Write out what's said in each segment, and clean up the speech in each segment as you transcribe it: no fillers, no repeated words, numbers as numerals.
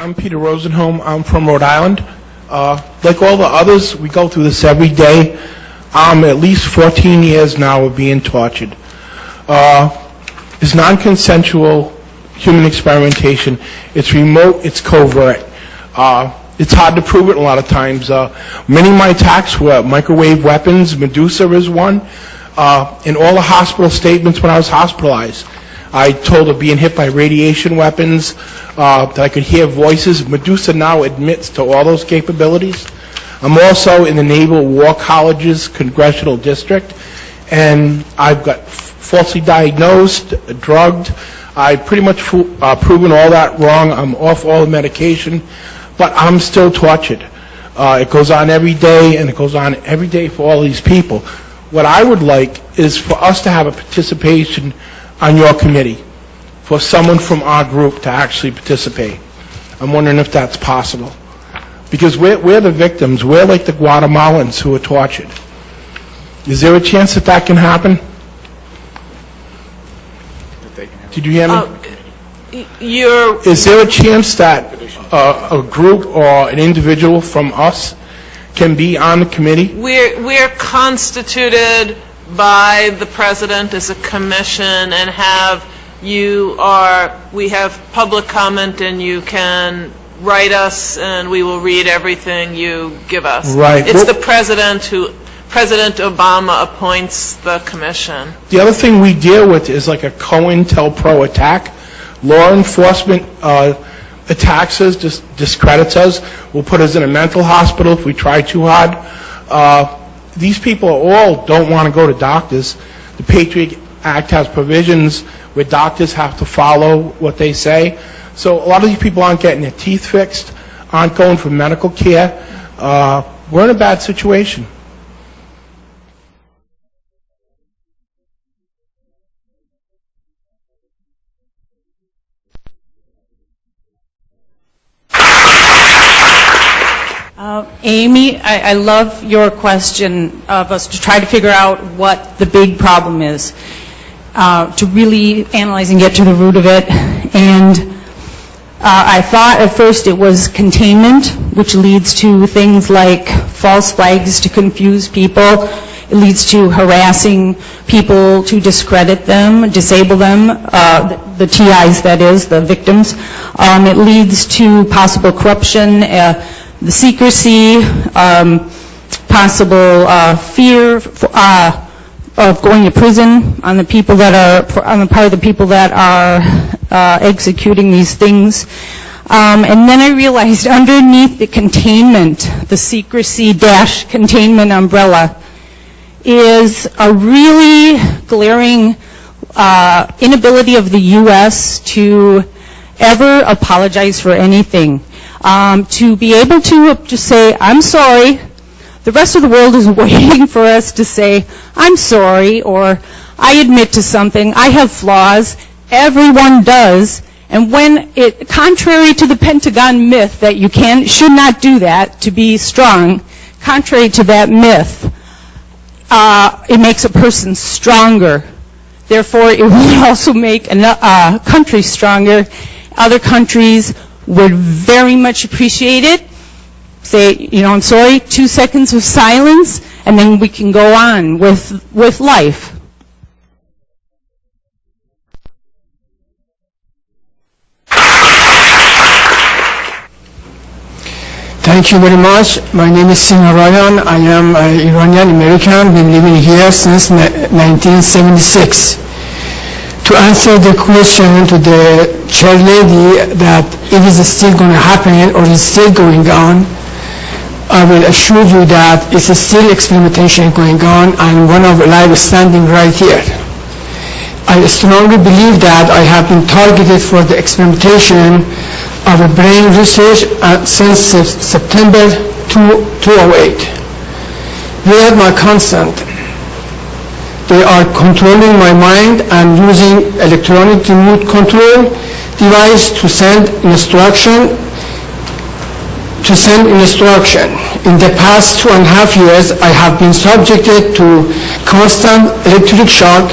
I'm Peter Rosenholm. I'm from Rhode Island. Like all the others, we go through this every day. I'm at least 14 years now of being tortured. It's non-consensual human experimentation. It's remote, it's covert. It's hard to prove it a lot of times. Many of my attacks were microwave weapons. Medusa is one. In all the hospital statements when I was hospitalized, I told of being hit by radiation weapons, that I could hear voices. Medusa now admits to all those capabilities. I'm also in the Naval War College's Congressional District, and I've got falsely diagnosed, drugged. I've pretty much proven all that wrong. I'm off all the medication, but I'm still tortured. It goes on every day, and it goes on every day for all these people. What I would like is for us to have a participation on your committee, for someone from our group to actually participate. I'm wondering if that's possible. Because we're the victims. We're like the Guatemalans who are tortured. Is there a chance that that can happen? Did you hear me? Is there a chance that a group or an individual from us can be on the committee? We're constituted by the president as a commission, and we have public comment, and you can write us and we will read everything you give us. Right. It's the president President Obama appoints the commission. The other thing we deal with is like a COINTELPRO attack. Law enforcement attacks us, discredits us, will put us in a mental hospital if we try too hard. These people all don't want to go to doctors. The Patriot Act has provisions where doctors have to follow what they say. So a lot of these people aren't getting their teeth fixed, aren't going for medical care. We're in a bad situation. Amy, I love your question of us to try to figure out what the big problem is, to really analyze and get to the root of it. And I thought at first it was containment, which leads to things like false flags to confuse people. It leads to harassing people to discredit them, disable them, the TIs, that is, the victims. It leads to possible corruption, the secrecy, possible fear of going to prison on the people that are, on the part of the people that are executing these things. And then I realized underneath the containment, the secrecy dash containment umbrella, is a really glaring inability of the U.S. to ever apologize for anything. To be able to just say, I'm sorry. The rest of the world is waiting for us to say, I'm sorry, or I admit to something, I have flaws, everyone does. And when it, contrary to the Pentagon myth that you should not do that to be strong, contrary to that myth, it makes a person stronger. Therefore, it would also make a country stronger. Other countries would very much appreciate it. Say, I'm sorry, 2 seconds of silence, and then we can go on with life. Thank you very much. My name is Sina Ryan. I am an Iranian American, been living here since 1976. To answer the question to the chair lady that it is still going to happen or is still going on, I will assure you that it's still experimentation going on, and one of live standing right here. I strongly believe that I have been targeted for the experimentation of a brain research since September 2008. Without my consent, they are controlling my mind and using electronic remote control device to send instruction. In the past 2.5 years, I have been subjected to constant electric shock,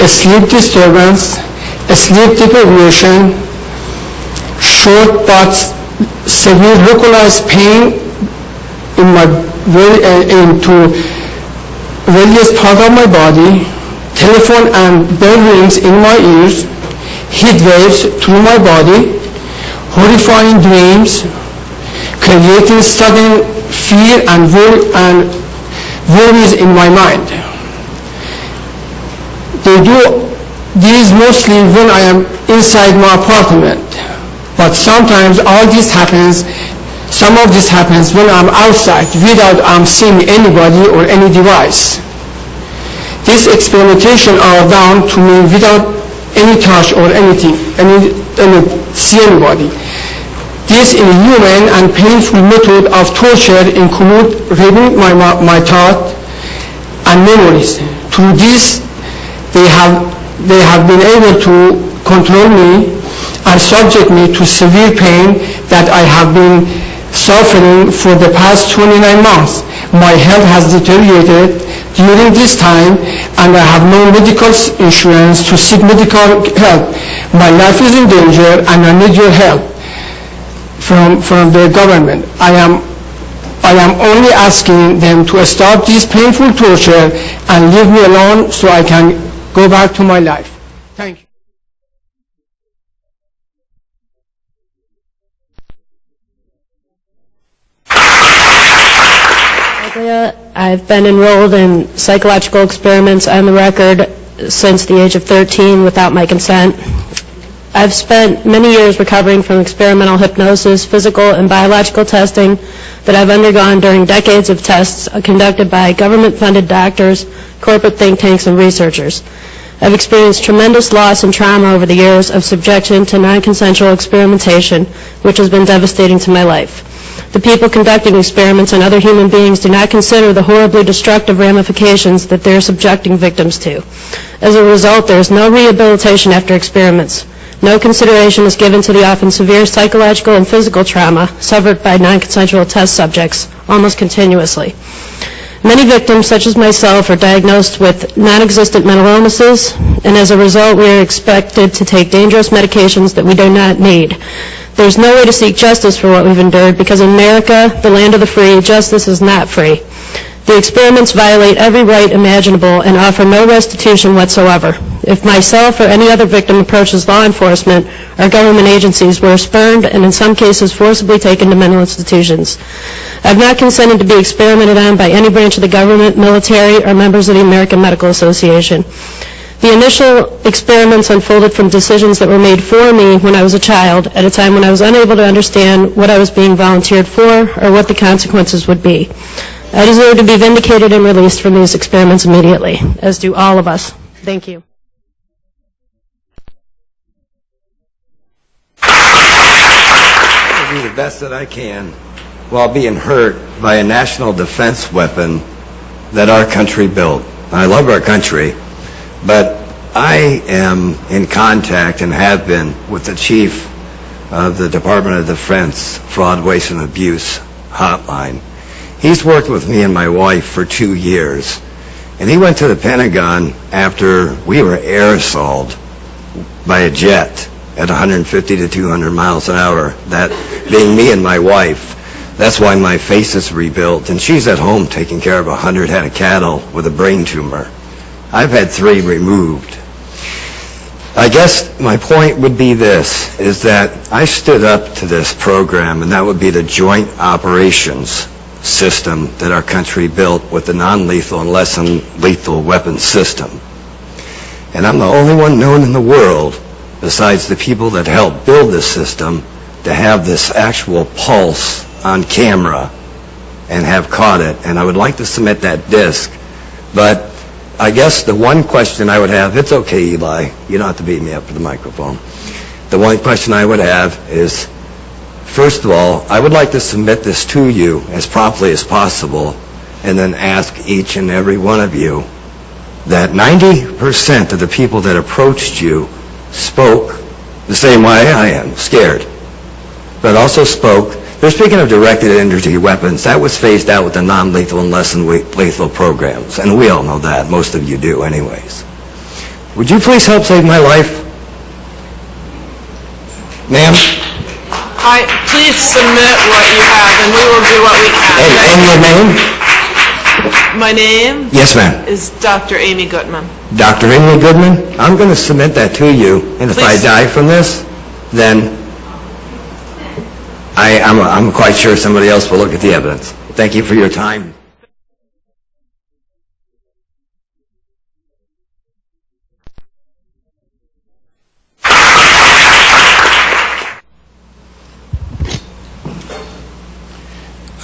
sleep disturbance, sleep deprivation, short but severe localized pain into various parts of my body, telephone and bell rings in my ears, heat waves through my body, horrifying dreams, creating sudden fear and worries in my mind. They do these mostly when I am inside my apartment, but sometimes some of this happens when I'm outside without seeing anybody or any device. These experimentations are done to me without any touch or anything, see anybody. This inhuman and painful method of torture include reading my thoughts and memories. Through this, they have been able to control me and subject me to severe pain that I have been suffering for the past 29 months. My health has deteriorated during this time, and I have no medical insurance to seek medical help. My life is in danger, and I need your help from the government. I am only asking them to stop this painful torture and leave me alone so I can go back to my life. Thank you. I've been enrolled in psychological experiments on the record since the age of 13 without my consent. I've spent many years recovering from experimental hypnosis, physical and biological testing that I've undergone during decades of tests conducted by government-funded doctors, corporate think tanks, and researchers. I've experienced tremendous loss and trauma over the years of subjection to non-consensual experimentation, which has been devastating to my life. The people conducting experiments on other human beings do not consider the horribly destructive ramifications that they're subjecting victims to. As a result, there is no rehabilitation after experiments. No consideration is given to the often severe psychological and physical trauma suffered by non-consensual test subjects almost continuously. Many victims, such as myself, are diagnosed with non-existent mental illnesses, and as a result, we are expected to take dangerous medications that we do not need. There's no way to seek justice for what we've endured because in America, the land of the free, justice is not free. The experiments violate every right imaginable and offer no restitution whatsoever. If myself or any other victim approaches law enforcement or government agencies, we're spurned and in some cases forcibly taken to mental institutions. I've not consented to be experimented on by any branch of the government, military, or members of the American Medical Association. The initial experiments unfolded from decisions that were made for me when I was a child, at a time when I was unable to understand what I was being volunteered for or what the consequences would be. I deserve to be vindicated and released from these experiments immediately, as do all of us. Thank you. I'll do the best that I can while being hurt by a national defense weapon that our country built. I love our country, but I am in contact and have been with the chief of the Department of Defense Fraud, Waste, and Abuse hotline. He's worked with me and my wife for 2 years, and he went to the Pentagon after we were air assaulted by a jet at 150 to 200 miles an hour, that being me and my wife. That's why my face is rebuilt, and she's at home taking care of 100 head of cattle with a brain tumor. I've had 3 removed. I guess my point would be this, is that I stood up to this program, and that would be the joint operations system that our country built with the non-lethal and less than lethal weapons system. And I'm the only one known in the world, besides the people that helped build this system, to have this actual pulse on camera and have caught it. And I would like to submit that disc, but I guess the one question I would have, it's okay, Eli, you don't have to beat me up for the microphone. The one question I would have is, first of all, I would like to submit this to you as promptly as possible, and then ask each and every one of you that 90% of the people that approached you spoke the same way I am, scared, but also spoke. They're speaking of directed energy weapons. That was phased out with the non-lethal and less than lethal programs, and we all know that. Most of you do anyways. Would you please help save my life? Ma'am? Please submit what you have, and we will do what we can. And your name? My name Yes, ma'am. is Dr. Amy Gutman. Dr. Amy Goodman, I'm going to submit that to you, and if I Please. die from this, then I'm quite sure somebody else will look at the evidence. Thank you for your time.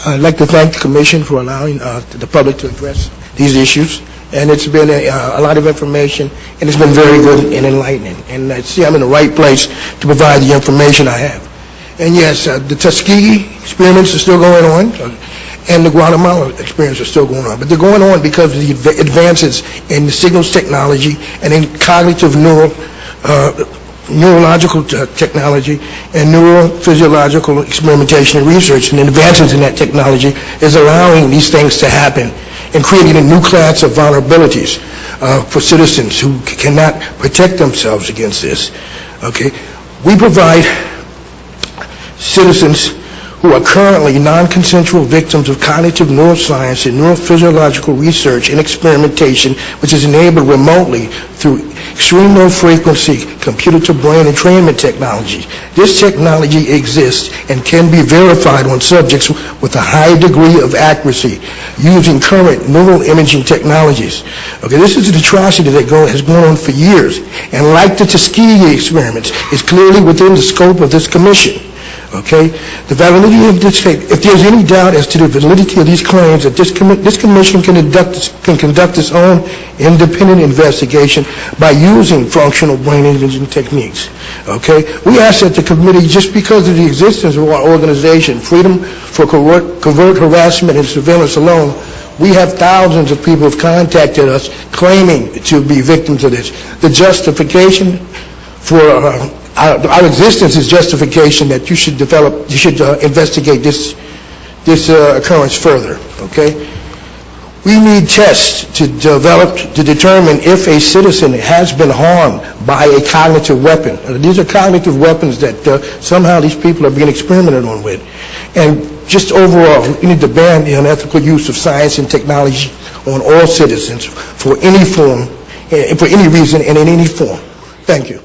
I'd like to thank the Commission for allowing the public to address these issues. And it's been a lot of information, and it's been very good and enlightening. And I see I'm in the right place to provide the information I have. And yes, the Tuskegee experiments are still going on, and the Guatemala experiments are still going on. But they're going on because of the advances in the signals technology and in cognitive neurological technology and neurophysiological experimentation and research, and advances in that technology is allowing these things to happen and creating a new class of vulnerabilities for citizens who cannot protect themselves against this. Okay, we provide citizens who are currently non-consensual victims of cognitive neuroscience and neurophysiological research and experimentation, which is enabled remotely through extreme low-frequency computer-to-brain entrainment technology. This technology exists and can be verified on subjects with a high degree of accuracy using current neural imaging technologies. Okay, this is an atrocity that has gone on for years, and like the Tuskegee experiments, is clearly within the scope of this commission. Okay, the validity of this, if there's any doubt as to the validity of these claims, that this commission can conduct its own independent investigation by using functional brain imaging techniques. Okay, we ask that the committee, just because of the existence of our organization, Freedom for Covert Harassment and Surveillance alone, we have thousands of people who have contacted us claiming to be victims of this. The justification for our existence is justification that you should investigate this occurrence further. Okay, we need tests to determine if a citizen has been harmed by a cognitive weapon. These are cognitive weapons that somehow these people are being experimented on with. And just overall, we need to ban the unethical use of science and technology on all citizens for any form, for any reason, and in any form. Thank you.